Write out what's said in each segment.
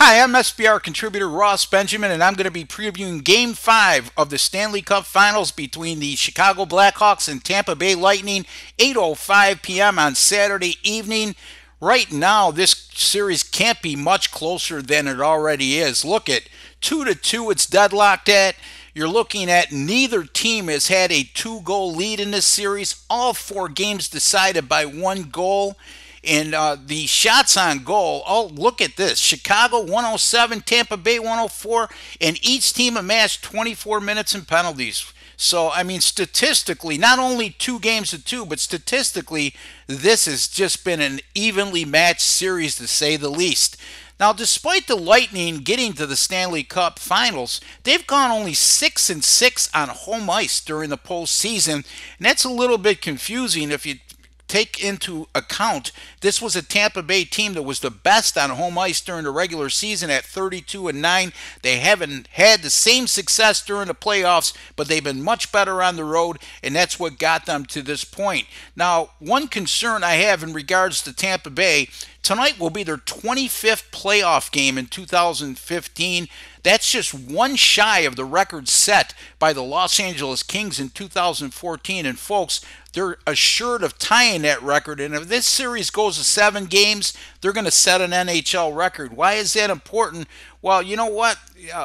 Hi, I'm SBR contributor Ross Benjamin, and I'm going to be previewing Game 5 of the Stanley Cup Finals between the Chicago Blackhawks and Tampa Bay Lightning, 8:05 p.m. on Saturday evening. Right now, this series can't be much closer than it already is. Look at 2-2, it's deadlocked at. You're looking at neither team has had a two-goal lead in this series. All four games decided by one goal. And the shots on goal, oh, look at this. Chicago 107, Tampa Bay 104, and each team amassed 24 minutes in penalties. So, I mean, statistically, not only 2 games to 2, but statistically, this has just been an evenly matched series, to say the least. Now, despite the Lightning getting to the Stanley Cup Finals, they've gone only 6-6 on home ice during the postseason, and that's a little bit confusing if you take into account this was a Tampa Bay team that was the best on home ice during the regular season at 32-9. They haven't had the same success during the playoffs, but they've been much better on the road, and that's what got them to this point. Now, one concern I have in regards to Tampa Bay, tonight will be their 25th playoff game in 2015. That's just one shy of the record set by the Los Angeles Kings in 2014. And folks, they're assured of tying that record. And if this series goes to 7 games, they're going to set an NHL record. Why is that important? Well, you know what?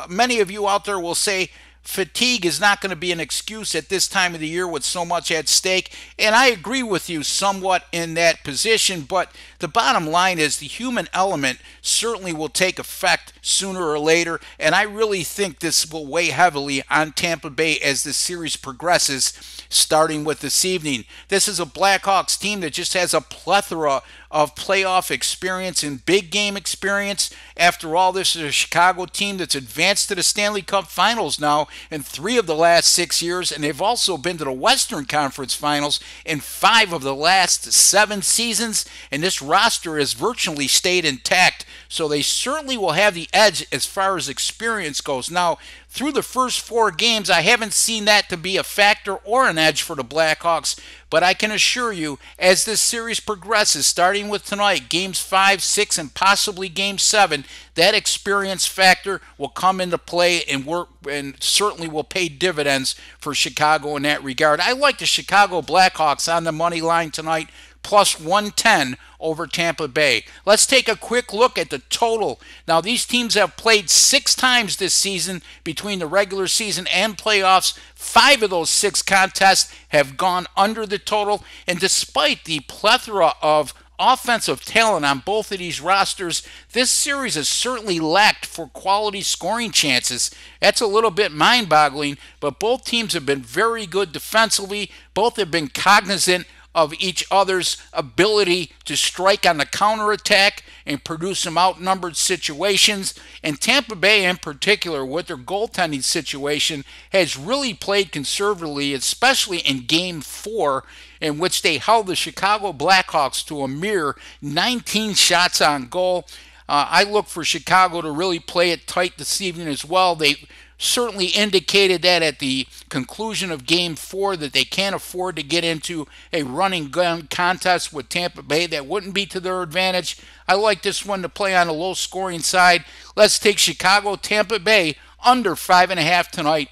Many of you out there will say, fatigue is not going to be an excuse at this time of the year with so much at stake. And I agree with you somewhat in that position, but the bottom line is the human element certainly will take effect sooner or later, and I really think this will weigh heavily on Tampa Bay as the series progresses, starting with this evening. This is a Blackhawks team that just has a plethora of playoff experience and big game experience. After all, this is a Chicago team that's advanced to the Stanley Cup Finals now in 3 of the last 6 years, and they've also been to the Western Conference Finals in 5 of the last 7 seasons, and this roster has virtually stayed intact, so they certainly will have the edge as far as experience goes. Now, through the first 4 games, I haven't seen that to be a factor or an edge for the Blackhawks, but I can assure you, as this series progresses, starting with tonight, games 5, 6, and possibly game 7, that experience factor will come into play and certainly will pay dividends for Chicago in that regard. I like the Chicago Blackhawks on the money line tonight, plus 110 over Tampa Bay. Let's take a quick look at the total. Now, these teams have played 6 times this season between the regular season and playoffs. 5 of those 6 contests have gone under the total, and despite the plethora of offensive talent on both of these rosters, this series has certainly lacked for quality scoring chances. That's a little bit mind-boggling, but both teams have been very good defensively. Both have been cognizant of each other's ability to strike on the counterattack and produce some outnumbered situations. And Tampa Bay in particular, with their goaltending situation, has really played conservatively, especially in Game 4, in which they held the Chicago Blackhawks to a mere 19 shots on goal. I look for Chicago to really play it tight this evening as well. They certainly indicated that at the conclusion of Game 4 that they can't afford to get into a running gun contest with Tampa Bay. That wouldn't be to their advantage. I like this one to play on a low-scoring side. Let's take Chicago-Tampa Bay under 5.5 tonight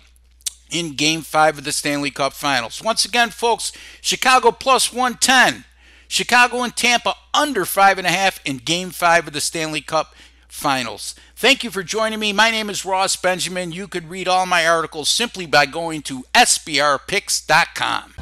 in Game 5 of the Stanley Cup Finals. Once again, folks, Chicago plus 110. Chicago and Tampa under 5.5 in Game 5 of the Stanley Cup Finals. Thank you for joining me. My name is Ross Benjamin. You could read all my articles simply by going to sbrpicks.com.